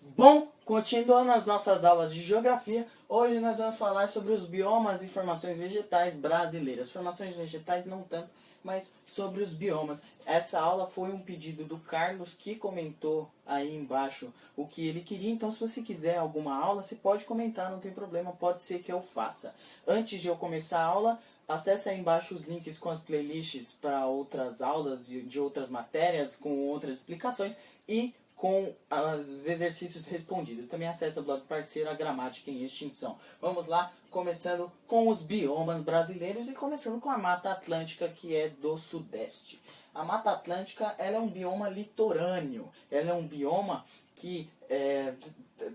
Bom, continuando as nossas aulas de geografia, hoje nós vamos falar sobre os biomas e formações vegetais brasileiras. Formações vegetais não tanto, mas sobre os biomas. Essa aula foi um pedido do Carlos, que comentou aí embaixo o que ele queria. Então, se você quiser alguma aula, você pode comentar, não tem problema, pode ser que eu faça. Antes de eu começar a aula, acesse aí embaixo os links com as playlists para outras aulas de outras matérias, com outras explicações e com os exercícios respondidos. Também acesse o blog parceiro A Gramática em Extinção. Vamos lá, começando com os biomas brasileiros e começando com a Mata Atlântica, que é do Sudeste. A Mata Atlântica ela é um bioma litorâneo, ela é um bioma que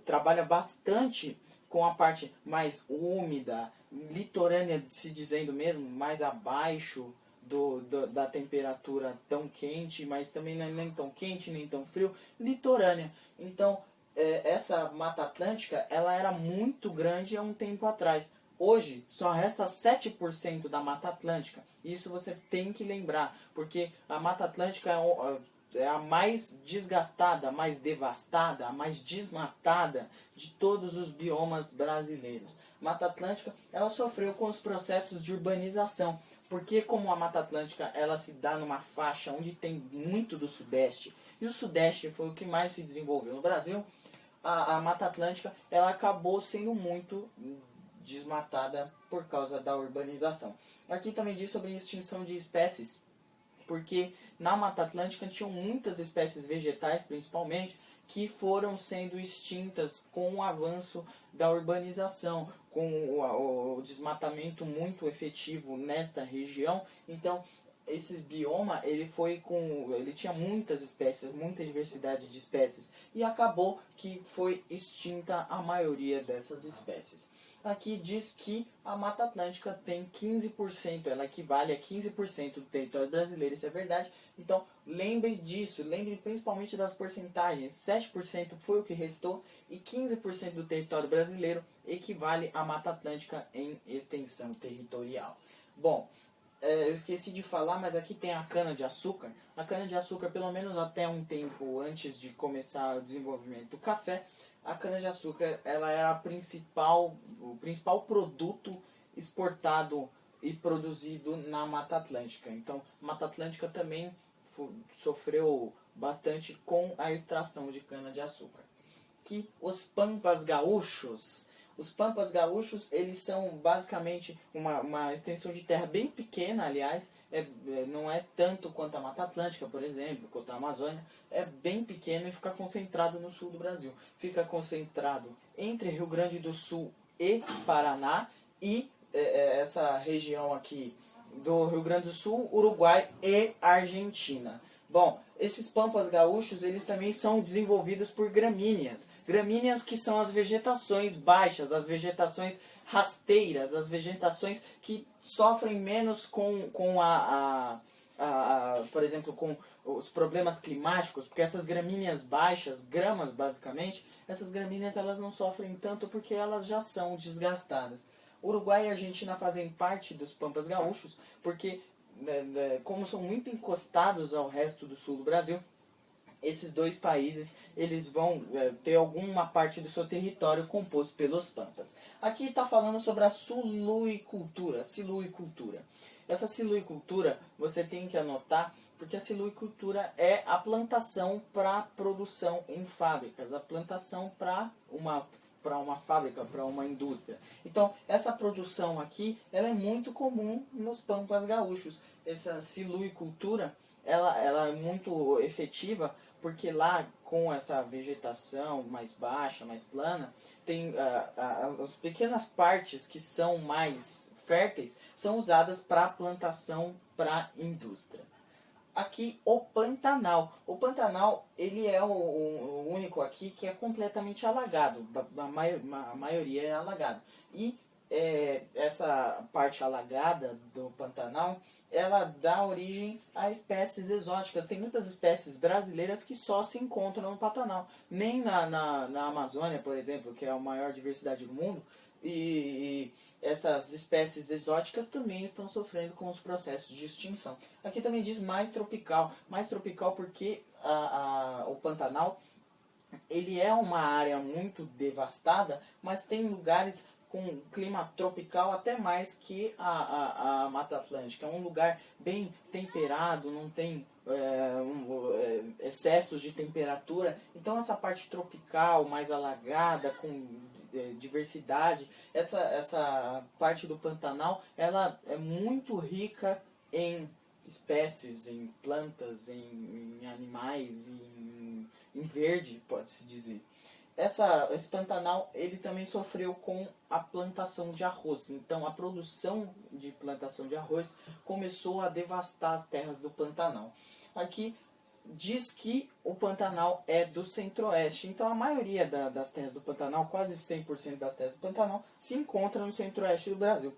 trabalha bastante com a parte mais úmida, litorânea, se dizendo mesmo, mais abaixo da temperatura tão quente, mas também não é nem tão quente, nem tão frio, litorânea. Então, essa Mata Atlântica, ela era muito grande há um tempo atrás. Hoje, só resta 7% da Mata Atlântica. Isso você tem que lembrar, porque a Mata Atlântica é a mais desgastada, a mais devastada, a mais desmatada de todos os biomas brasileiros. Mata Atlântica, ela sofreu com os processos de urbanização, porque como a Mata Atlântica ela se dá numa faixa onde tem muito do Sudeste, e o Sudeste foi o que mais se desenvolveu no Brasil, a Mata Atlântica ela acabou sendo muito desmatada por causa da urbanização. Aqui também diz sobre extinção de espécies, porque na Mata Atlântica tinham muitas espécies vegetais, principalmente, que foram sendo extintas com o avanço da urbanização, com o desmatamento muito efetivo nesta região. Então, esse bioma ele tinha muitas espécies, muita diversidade de espécies, e acabou que foi extinta a maioria dessas espécies. Aqui diz que a Mata Atlântica tem 15%, ela equivale a 15% do território brasileiro, isso é verdade. Então, lembre disso, lembre principalmente das porcentagens. 7% foi o que restou e 15% do território brasileiro equivale à Mata Atlântica em extensão territorial. Bom, eu esqueci de falar, mas aqui tem a cana-de-açúcar. A cana-de-açúcar, pelo menos até um tempo antes de começar o desenvolvimento do café, a cana-de-açúcar ela era o principal produto exportado e produzido na Mata Atlântica. Então, a Mata Atlântica também sofreu bastante com a extração de cana-de-açúcar. Que os pampas gaúchos, eles são basicamente uma extensão de terra bem pequena, aliás, não é tanto quanto a Mata Atlântica, por exemplo, quanto a Amazônia, é bem pequeno e fica concentrado no sul do Brasil. Fica concentrado entre Rio Grande do Sul e Paraná e essa região aqui do Rio Grande do Sul, Uruguai e Argentina. Bom, esses pampas gaúchos, eles também são desenvolvidos por gramíneas. Gramíneas que são as vegetações baixas, as vegetações rasteiras, as vegetações que sofrem menos com por exemplo, com os problemas climáticos, porque essas gramíneas baixas, gramas basicamente, essas gramíneas elas não sofrem tanto porque elas já são desgastadas. Uruguai e Argentina fazem parte dos pampas gaúchos, porque como são muito encostados ao resto do sul do Brasil, esses dois países eles vão ter alguma parte do seu território composto pelos pampas. Aqui está falando sobre a silvicultura. Essa silvicultura você tem que anotar, porque a silvicultura é a plantação para produção em fábricas, a plantação para uma fábrica, para uma indústria. Então, essa produção aqui, ela é muito comum nos pampas gaúchos. Essa silvicultura, ela é muito efetiva, porque lá, com essa vegetação mais baixa, mais plana, tem as pequenas partes que são mais férteis, são usadas para plantação para indústria. Aqui o Pantanal. O Pantanal ele é o único aqui que é completamente alagado. A maioria é alagado. E essa parte alagada do Pantanal, ela dá origem a espécies exóticas. Tem muitas espécies brasileiras que só se encontram no Pantanal. Nem na Amazônia, por exemplo, que é a maior diversidade do mundo, e essas espécies exóticas também estão sofrendo com os processos de extinção. Aqui também diz mais tropical porque o Pantanal ele é uma área muito devastada, mas tem lugares com clima tropical até mais que a Mata Atlântica. É um lugar bem temperado, não tem excessos de temperatura. Então essa parte tropical, mais alagada, com diversidade, essa parte do Pantanal, ela é muito rica em espécies, em plantas, em animais, em verde, pode-se dizer. Esse Pantanal ele também sofreu com a plantação de arroz. Então a produção de plantação de arroz começou a devastar as terras do Pantanal. Aqui diz que o Pantanal é do centro-oeste. Então a maioria das terras do Pantanal, quase 100% das terras do Pantanal, se encontra no centro-oeste do Brasil.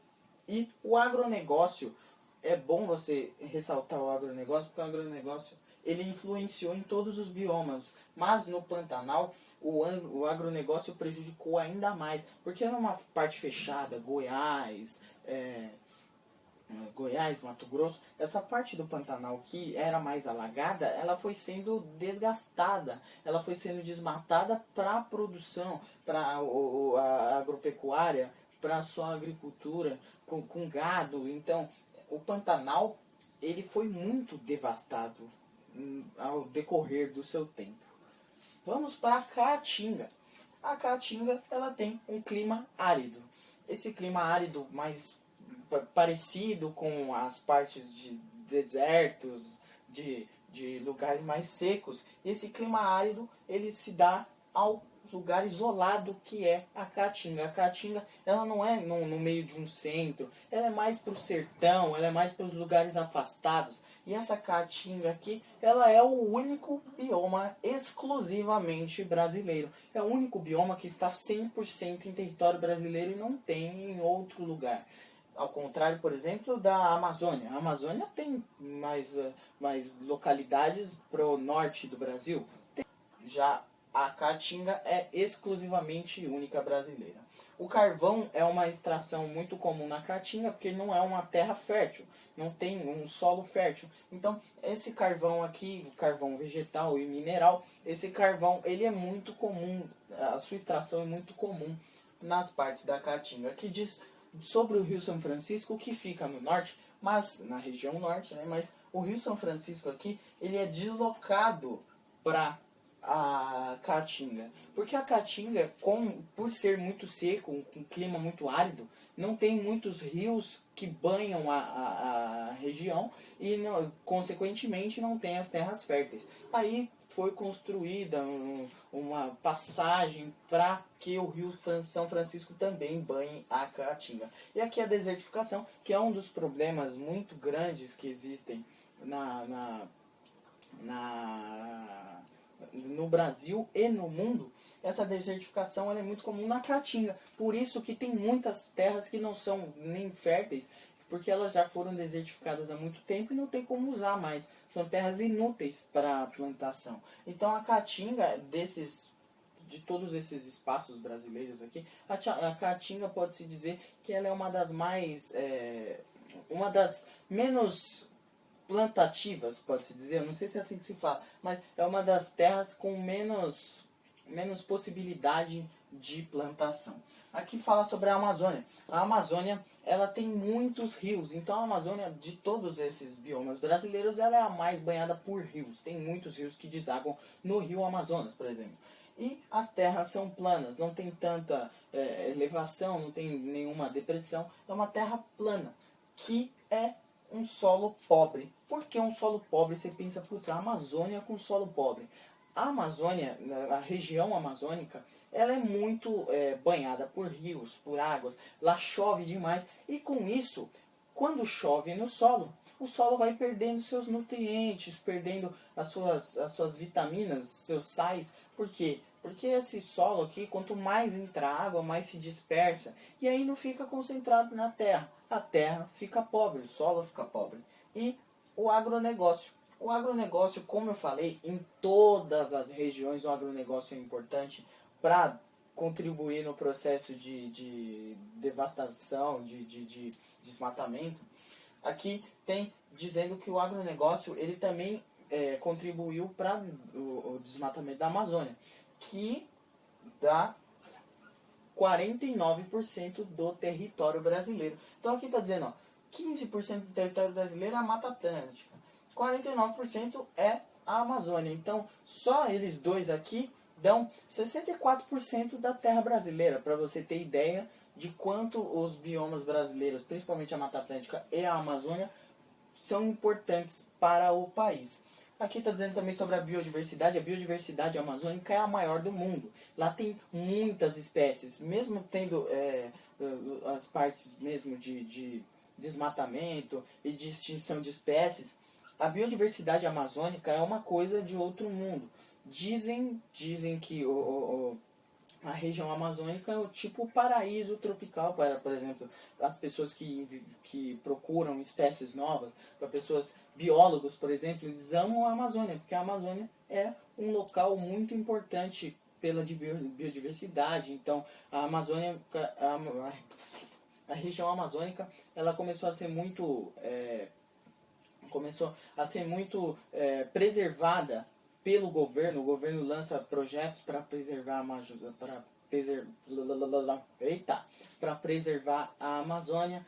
E o agronegócio, é bom você ressaltar o agronegócio, porque o agronegócio ele influenciou em todos os biomas. Mas no Pantanal, o agronegócio prejudicou ainda mais. Porque numa parte fechada, Goiás, Mato Grosso, essa parte do Pantanal que era mais alagada, ela foi sendo desgastada, ela foi sendo desmatada para a produção, para a agropecuária, para a sua agricultura, com gado. Então, o Pantanal ele foi muito devastado ao decorrer do seu tempo. Vamos para a Caatinga. A Caatinga ela tem um clima árido. Esse clima árido mais parecido com as partes de desertos, de lugares mais secos. Esse clima árido ele se dá ao lugar isolado que é a Caatinga. A Caatinga ela não é no meio de um centro, ela é mais para o sertão, ela é mais para os lugares afastados. E essa Caatinga aqui, ela é o único bioma exclusivamente brasileiro. É o único bioma que está 100% em território brasileiro e não tem em outro lugar. Ao contrário, por exemplo, da Amazônia. A Amazônia tem mais localidades para o norte do Brasil. Já a Caatinga é exclusivamente única brasileira. O carvão é uma extração muito comum na Caatinga porque não é uma terra fértil, não tem um solo fértil. Então, esse carvão aqui, o carvão vegetal e mineral, esse carvão ele é muito comum, a sua extração é muito comum nas partes da Caatinga. Aqui diz sobre o Rio São Francisco, que fica no norte, mas na região norte, né? Mas o Rio São Francisco aqui, ele é deslocado para a Caatinga, porque a Caatinga, por ser muito seco, um clima muito árido, não tem muitos rios que banham a região e, consequentemente, não tem as terras férteis. Aí foi construída uma passagem para que o Rio São Francisco também banhe a Caatinga. E aqui a desertificação, que é um dos problemas muito grandes que existem no Brasil e no mundo. Essa desertificação ela é muito comum na Caatinga. Por isso que tem muitas terras que não são nem férteis, porque elas já foram desertificadas há muito tempo e não tem como usar mais. São terras inúteis para plantação. Então a Caatinga, de todos esses espaços brasileiros aqui, a Caatinga pode-se dizer que ela é uma das uma das menos plantativas, pode-se dizer, eu não sei se é assim que se fala, mas é uma das terras com menos possibilidade de plantação. Aqui fala sobre a Amazônia. A Amazônia, ela tem muitos rios, então a Amazônia, de todos esses biomas brasileiros, ela é a mais banhada por rios. Tem muitos rios que desaguam no rio Amazonas, por exemplo. E as terras são planas, não tem tanta elevação, não tem nenhuma depressão, é uma terra plana, que é um solo pobre. Por que um solo pobre? Você pensa, putz, a Amazônia com solo pobre. A Amazônia, a região amazônica, ela é muito banhada por rios, por águas. Lá chove demais. E com isso, quando chove no solo, o solo vai perdendo seus nutrientes, perdendo as suas vitaminas, seus sais. Por quê? Porque esse solo aqui, quanto mais entra água, mais se dispersa. E aí não fica concentrado na terra. A terra fica pobre, o solo fica pobre. E o agronegócio. O agronegócio, como eu falei, em todas as regiões o agronegócio é importante para contribuir no processo de devastação, de desmatamento. Aqui tem dizendo que o agronegócio ele também contribuiu para o desmatamento da Amazônia. que dá 49% do território brasileiro. Então aqui está dizendo, ó, 15% do território brasileiro é a Mata Atlântica, 49% é a Amazônia. Então só eles dois aqui dão 64% da terra brasileira, para você ter ideia de quanto os biomas brasileiros, principalmente a Mata Atlântica e a Amazônia, são importantes para o país. Aqui está dizendo também sobre a biodiversidade. A biodiversidade amazônica é a maior do mundo. Lá tem muitas espécies, mesmo tendo as partes mesmo de desmatamento e de extinção de espécies. A biodiversidade amazônica é uma coisa de outro mundo. Dizem que a região amazônica é o tipo paraíso tropical para, por exemplo, as pessoas que procuram espécies novas, para pessoas biólogos, por exemplo, eles amam a Amazônia, porque a Amazônia é um local muito importante pela biodiversidade. Então, a Amazônia, a região amazônica, ela começou a ser muito preservada pelo governo. O governo lança projetos para preservar para preservar a Amazônia.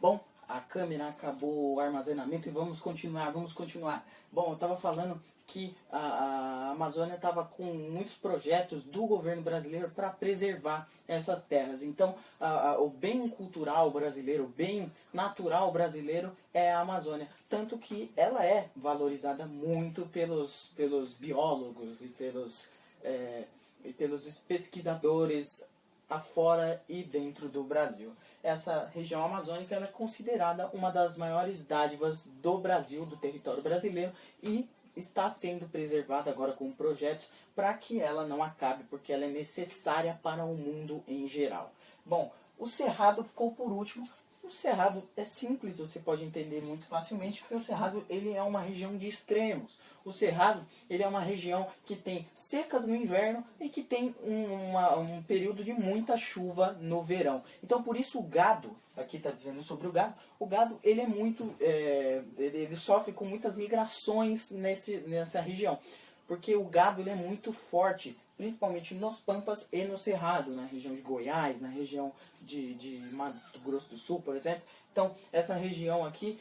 Bom, a câmera acabou o armazenamento e vamos continuar. Bom, eu estava falando que a Amazônia estava com muitos projetos do governo brasileiro para preservar essas terras. Então, o bem cultural brasileiro, o bem natural brasileiro é a Amazônia. Tanto que ela é valorizada muito pelos biólogos e pelos pesquisadores afora e dentro do Brasil. Essa região amazônica ela é considerada uma das maiores dádivas do Brasil, do território brasileiro, e está sendo preservada agora com projetos para que ela não acabe, porque ela é necessária para o mundo em geral. Bom, o Cerrado ficou por último. O Cerrado é simples, você pode entender muito facilmente, porque o Cerrado ele é uma região de extremos. O Cerrado ele é uma região que tem secas no inverno e que tem um período de muita chuva no verão. Então por isso o gado, aqui está dizendo sobre o gado ele é muito, ele sofre com muitas migrações nessa região. Porque o gado ele é muito forte, principalmente nos Pampas e no Cerrado, na região de Goiás, na região de Mato Grosso do Sul, por exemplo. Então, essa região aqui,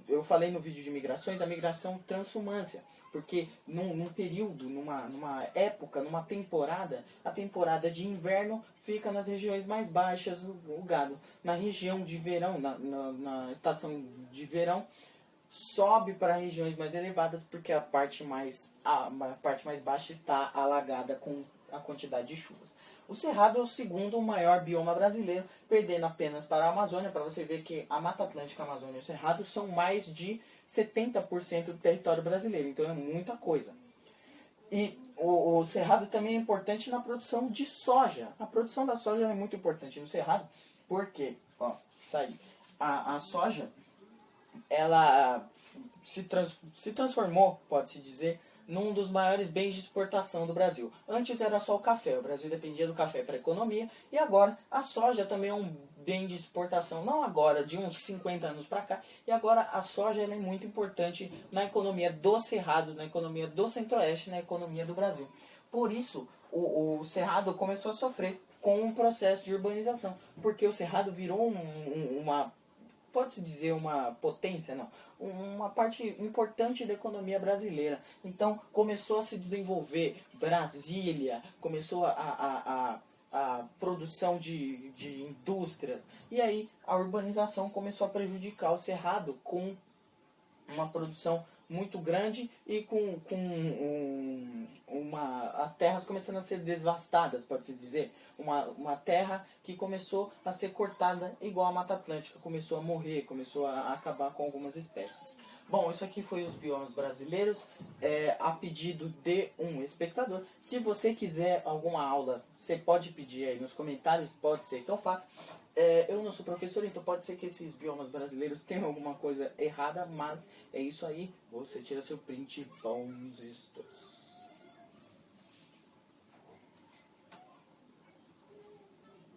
eu falei no vídeo de migrações, a migração transhumância. Porque num período, numa época, numa temporada, a temporada de inverno fica nas regiões mais baixas, o gado. Na região de verão, na estação de verão, sobe para regiões mais elevadas porque a parte mais baixa está alagada com a quantidade de chuvas. O Cerrado é o segundo maior bioma brasileiro, perdendo apenas para a Amazônia, para você ver que a Mata Atlântica, a Amazônia e o Cerrado são mais de 70% do território brasileiro, então é muita coisa. E o Cerrado também é importante na produção de soja. A produção da soja é muito importante no Cerrado, porque, a soja ela se transformou, pode-se dizer, num dos maiores bens de exportação do Brasil. Antes era só o café, o Brasil dependia do café para a economia, e agora a soja também é um bem de exportação, não agora, de uns 50 anos para cá, e agora a soja ela é muito importante na economia do Cerrado, na economia do Centro-Oeste, na economia do Brasil. Por isso, o Cerrado começou a sofrer com um processo de urbanização, porque o Cerrado virou pode-se dizer uma potência, não, uma parte importante da economia brasileira. Então começou a se desenvolver Brasília, começou a produção de indústrias, e aí a urbanização começou a prejudicar o Cerrado com uma produção muito grande e as terras começando a ser devastadas, pode-se dizer. Uma terra que começou a ser cortada igual a Mata Atlântica, começou a morrer, começou a acabar com algumas espécies. Bom, isso aqui foi os biomas brasileiros, a pedido de um espectador. Se você quiser alguma aula, você pode pedir aí nos comentários, pode ser que eu faça. Eu não sou professor, então pode ser que esses biomas brasileiros tenham alguma coisa errada, mas é isso aí. Você tira seu print, bons estudos.